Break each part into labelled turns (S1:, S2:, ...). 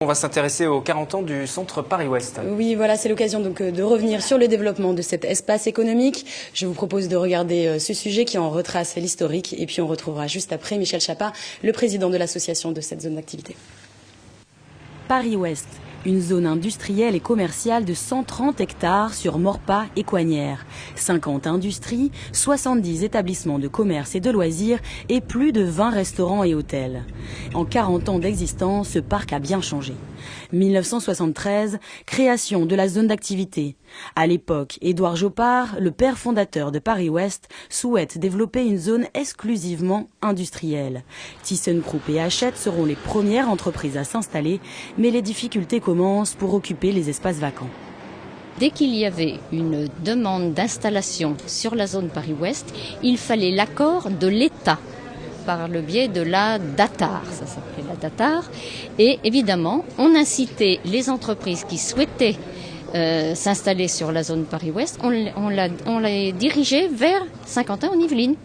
S1: On va s'intéresser aux 40 ans du centre Paris-Ouest.
S2: Oui, voilà, c'est l'occasion donc de revenir sur le développement de cet espace économique. Je vous propose de regarder ce sujet qui en retrace l'historique et puis on retrouvera juste après Michel Chapa, le président de l'association de cette zone d'activité.
S3: Paris-Ouest, une zone industrielle et commerciale de 130 hectares sur Maurepas et Coignières. 50 industries, 70 établissements de commerce et de loisirs et plus de 20 restaurants et hôtels. En 40 ans d'existence, ce parc a bien changé. 1973, création de la zone d'activité. À l'époque, Édouard Jopard, le père fondateur de Paris-Ouest, souhaite développer une zone exclusivement industrielle. ThyssenKrupp et Hachette seront les premières entreprises à s'installer, mais les difficultés commencent pour occuper les espaces vacants.
S4: Dès qu'il y avait une demande d'installation sur la zone Paris-Ouest, il fallait l'accord de l'État par le biais de la DATAR, ça s'appelait la DATAR, et évidemment on incitait les entreprises qui souhaitaient s'installer sur la zone Paris-Ouest, on les dirigeait vers Saint-Quentin en Yvelines.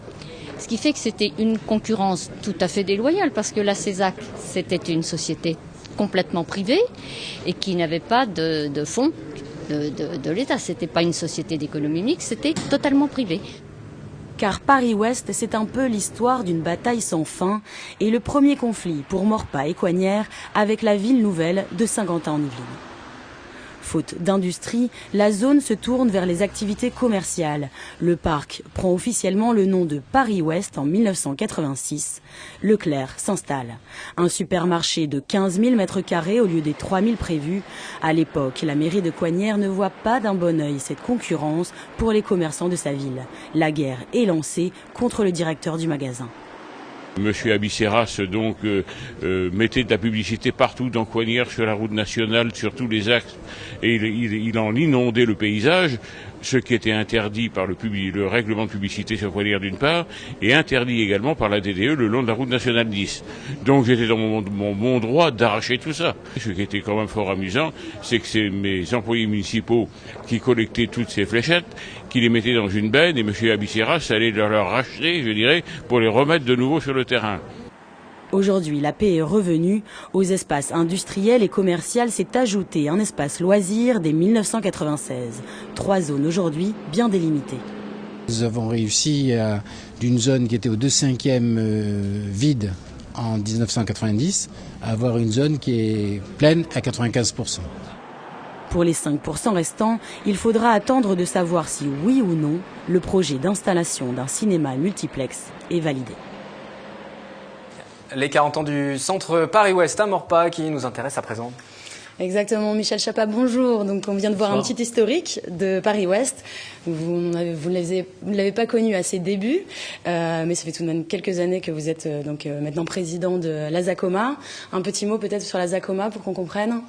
S4: Ce qui fait que c'était une concurrence tout à fait déloyale parce que la CESAC c'était une société complètement privée et qui n'avait pas de fonds de l'État. C'était pas une société d'économie mixte, c'était totalement privé.
S3: Car Paris-Ouest, c'est un peu l'histoire d'une bataille sans fin et le premier conflit pour Maurepas et Coignières avec la ville nouvelle de Saint-Quentin en Yvelines. Faute d'industrie, la zone se tourne vers les activités commerciales. Le parc prend officiellement le nom de Paris-Ouest en 1986. Leclerc s'installe. Un supermarché de 15 000 m² au lieu des 3 000 prévus. À l'époque, la mairie de Coignières ne voit pas d'un bon œil cette concurrence pour les commerçants de sa ville. La guerre est lancée contre le directeur du magasin.
S5: Monsieur Abisseras donc mettait de la publicité partout dans Coignières, sur la route nationale, sur tous les axes, et il en inondait le paysage, ce qui était interdit par le règlement de publicité sur Coignières d'une part, et interdit également par la DDE le long de la route nationale 10. Donc j'étais dans mon bon droit d'arracher tout ça. Ce qui était quand même fort amusant, c'est que c'est mes employés municipaux qui collectaient toutes ces fléchettes, qui les mettaient dans une benne, et M. Abisseras allait leur racheter, je dirais, pour les remettre de nouveau sur le terrain.
S3: Aujourd'hui, la paix est revenue. Aux espaces industriels et commerciaux s'est ajouté un espace loisir dès 1996. 3 zones aujourd'hui bien délimitées.
S6: Nous avons réussi d'une zone qui était au 2/5 vide en 1990 à avoir une zone qui est pleine à 95%.
S3: Pour les 5% restants, il faudra attendre de savoir si oui ou non le projet d'installation d'un cinéma multiplex est validé.
S1: Les 40 ans du centre Paris-Ouest à Maurepas qui nous intéresse à présent.
S2: Exactement, Michel Chapa, bonjour. Donc on vient de voir un petit historique de Paris-Ouest. Vous ne l'avez pas connu à ses débuts, mais ça fait tout de même quelques années que vous êtes maintenant président de l'ASACOMA. Un petit mot peut-être sur l'ASACOMA pour qu'on comprenne.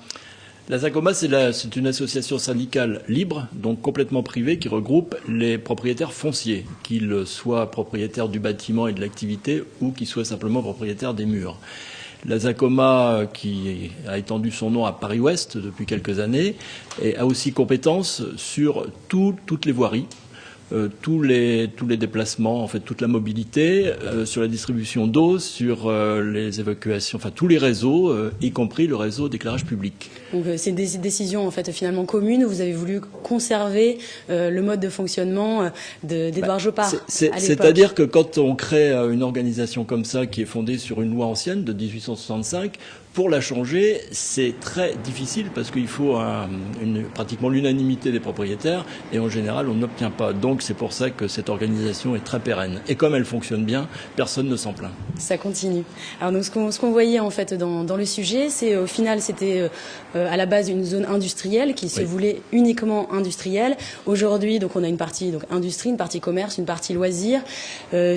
S7: La SACOMA, c'est une association syndicale libre, donc complètement privée, qui regroupe les propriétaires fonciers, qu'ils soient propriétaires du bâtiment et de l'activité ou qu'ils soient simplement propriétaires des murs. La SACOMA, qui a étendu son nom à Paris-Ouest depuis quelques années, a aussi compétence sur toutes les voiries. Tous les déplacements, en fait toute la mobilité, sur la distribution d'eau, sur les évacuations, enfin tous les réseaux, y compris le réseau d'éclairage public.
S2: Donc c'est des décisions en fait finalement communes. Vous avez voulu conserver le mode de fonctionnement d'Édouard Jopard.
S7: C'est-à-dire que quand on crée une organisation comme ça qui est fondée sur une loi ancienne de 1865, pour la changer, c'est très difficile parce qu'il faut pratiquement l'unanimité des propriétaires et en général, on n'obtient pas. Donc c'est pour ça que cette organisation est très pérenne. Et comme elle fonctionne bien, personne ne s'en plaint.
S2: Ça continue. Alors donc ce qu'on voyait en fait dans le sujet, c'est au final c'était à la base une zone industrielle qui se voulait uniquement industrielle. Aujourd'hui, donc on a une partie industrie, une partie commerce, une partie loisirs.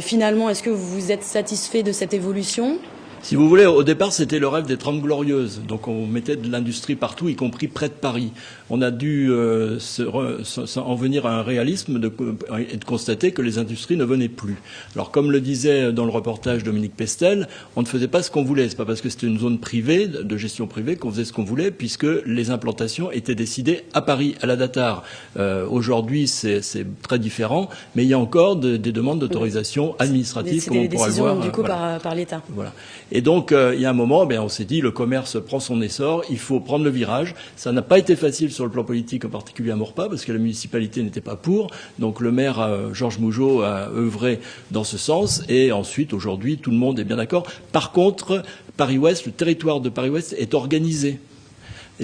S2: Finalement, est-ce que vous êtes satisfait de cette évolution ?
S7: Si vous voulez, au départ, c'était le rêve des 30 Glorieuses. Donc on mettait de l'industrie partout, y compris près de Paris. On a dû en venir à un réalisme et de constater que les industries ne venaient plus. Alors comme le disait dans le reportage Dominique Pestel, on ne faisait pas ce qu'on voulait. C'est pas parce que c'était une zone privée, de gestion privée, qu'on faisait ce qu'on voulait, puisque les implantations étaient décidées à Paris, à la DATAR. Aujourd'hui, c'est très différent, mais il y a encore des demandes d'autorisation administrative, comme on pourra le voir.
S2: C'était des décisions du coup par l'État.
S7: Voilà. Et donc, il y a un moment, on s'est dit, le commerce prend son essor, il faut prendre le virage. Ça n'a pas été facile sur le plan politique, en particulier à Maurepas, parce que la municipalité n'était pas pour. Donc, le maire, Georges Mougeot, a œuvré dans ce sens. Et ensuite, aujourd'hui, tout le monde est bien d'accord. Par contre, Paris-Ouest, le territoire de Paris-Ouest est organisé.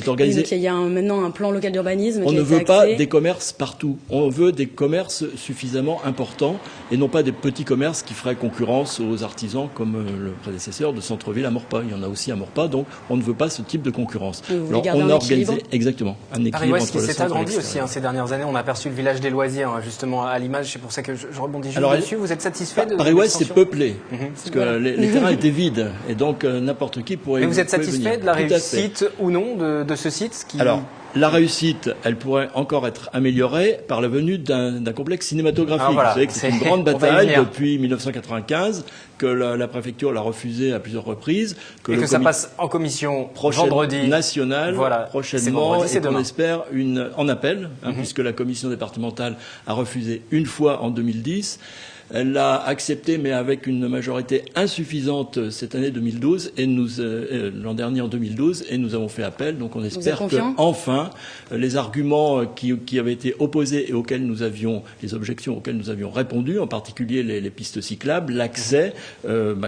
S2: Donc, il y a maintenant un plan local d'urbanisme.
S7: On ne veut pas des commerces partout. On veut des commerces suffisamment importants et non pas des petits commerces qui feraient concurrence aux artisans comme le prédécesseur de centre-ville à Maurepas. Il y en a aussi à Maurepas, donc on ne veut pas ce type de concurrence.
S2: Alors, on a organisé
S7: exactement un équilibre.
S1: Paris-Ouest qui s'est agrandi aussi ces dernières années. On a aperçu le village des loisirs justement à l'image. C'est pour ça que je rebondis juste dessus. Vous êtes satisfait de
S7: Paris-Ouest, c'est peuplé parce que les terrains étaient vides et donc n'importe qui pourrait.
S1: Mais vous êtes satisfait de la réussite ou non de ce site
S7: Alors, la réussite, elle pourrait encore être améliorée par la venue d'un complexe cinématographique.
S1: Voilà,
S7: vous savez que c'est une grande bataille depuis 1995, que la préfecture l'a refusé à plusieurs reprises.
S1: Et que ça passe en commission vendredi
S7: nationale, prochainement, et qu'on espère en appel, puisque la commission départementale a refusé une fois en 2010. Elle l'a accepté, mais avec une majorité insuffisante cette année 2012 et l'an dernier en 2012, et nous avons fait appel. Donc on espère que enfin les arguments qui avaient été opposés et auxquels les objections auxquelles nous avions répondu, en particulier les pistes cyclables, l'accès,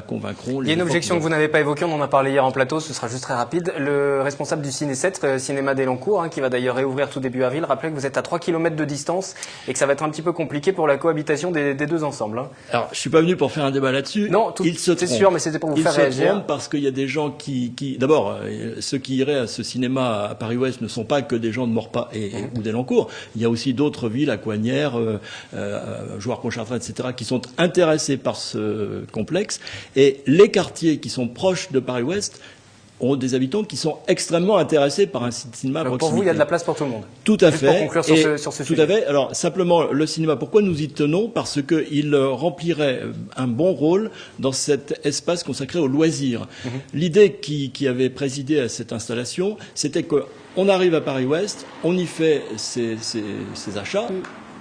S7: convaincront.
S1: Il y a une objection que vous n'avez pas évoquée, on en a parlé hier en plateau, ce sera juste très rapide. Le responsable du Ciné 7, Cinéma d'Elancourt, qui va d'ailleurs réouvrir tout début avril, rappelez que vous êtes à 3 km de distance et que ça va être un petit peu compliqué pour la cohabitation des deux ensemble.
S7: Alors, je suis pas venu pour faire un débat là-dessus.
S1: Non, c'est sûr, mais c'était pour vous faire réagir.
S7: Ils se trompent parce qu'il y a des gens d'abord, ceux qui iraient à ce cinéma à Paris-Ouest ne sont pas que des gens de Maurepas ou d'Elancourt. Il y a aussi d'autres villes, à Coignières, Jouarre-Pontchartrain, etc., qui sont intéressés par ce complexe. Et les quartiers qui sont proches de Paris-Ouest ont des habitants qui sont extrêmement intéressés par un cinéma à proximité.
S1: Pour vous, il y a de la place pour tout le monde.
S7: Tout à fait.
S1: Pour conclure sur ce sujet.
S7: Tout à fait. Alors, simplement, le cinéma, pourquoi nous y tenons? Parce qu'il remplirait un bon rôle dans cet espace consacré aux loisirs. L'idée qui avait présidé à cette installation, c'était qu'on arrive à Paris-Ouest, on y fait ses achats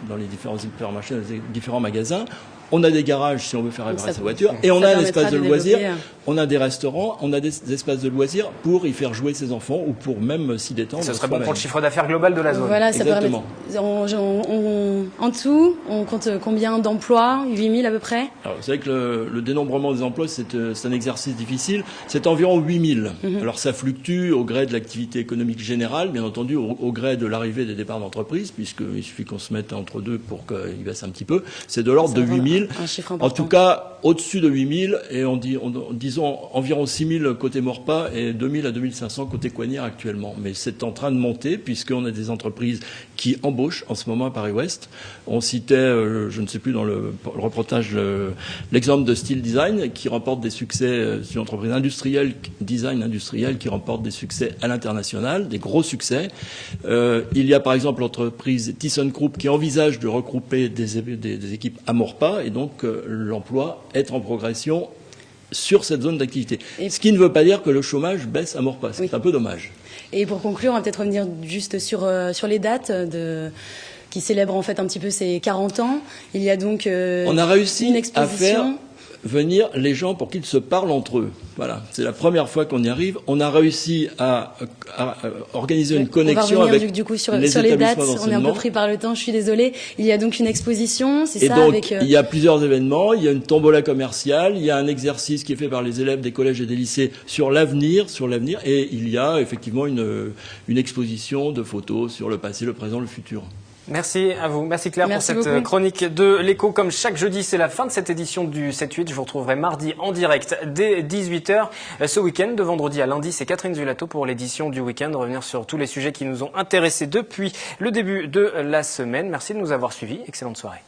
S7: dans les différents hypermarchés, dans les différents magasins. On a des garages si on veut faire réparer sa voiture, et on a un espace de loisirs, on a des restaurants, on a des espaces de loisirs pour y faire jouer ses enfants ou pour même s'y détendre.
S1: Ce serait bon pour le chiffre d'affaires global de la zone.
S2: Voilà, ça permet. En dessous, on compte combien d'emplois? 8000 à peu près?
S7: Alors, vous savez que le dénombrement des emplois, c'est un exercice difficile. C'est environ 8000. Alors ça fluctue au gré de l'activité économique générale, bien entendu, au gré de l'arrivée des départs d'entreprise, puisqu'il suffit qu'on se mette entre deux pour qu'il baisse un petit peu. C'est de l'ordre de 8000. En tout cas, au-dessus de 8000, et disons environ 6000 côté Maurepas et 2000 à 2500 côté Coignières actuellement. Mais c'est en train de monter, puisqu'on a des entreprises qui embauchent en ce moment à Paris-Ouest. On citait, je ne sais plus dans le reportage, l'exemple de Steel Design, qui remporte des succès, c'est une entreprise design industriel, qui remporte des succès à l'international, des gros succès. Il y a par exemple l'entreprise ThyssenKrupp qui envisage de regrouper des équipes à Maurepas, et donc l'emploi est en progression sur cette zone d'activité. Ce qui ne veut pas dire que le chômage baisse à Maurepas. C'est un peu dommage.
S2: Et pour conclure, on va peut-être revenir juste sur les dates qui célèbrent en fait un petit peu ces 40 ans. Il y a donc
S7: on a réussi
S2: une exposition.
S7: À faire venir les gens pour qu'ils se parlent entre eux. Voilà, c'est la première fois qu'on y arrive. On a réussi à organiser une connexion avec
S2: du coup sur les dates. On est un peu pris par le temps, je suis désolée. Il y a donc une exposition, c'est ça?
S7: Donc, il y a plusieurs événements. Il y a une tombola commerciale. Il y a un exercice qui est fait par les élèves des collèges et des lycées sur l'avenir. Et il y a effectivement une exposition de photos sur le passé, le présent, le futur.
S1: Merci à vous. Merci Claire pour cette chronique de l'écho. Comme chaque jeudi, c'est la fin de cette édition du 7-8. Je vous retrouverai mardi en direct dès 18h. Ce week-end, de vendredi à lundi, c'est Catherine Zulato pour l'édition du week-end. Revenir sur tous les sujets qui nous ont intéressés depuis le début de la semaine. Merci de nous avoir suivis. Excellente soirée.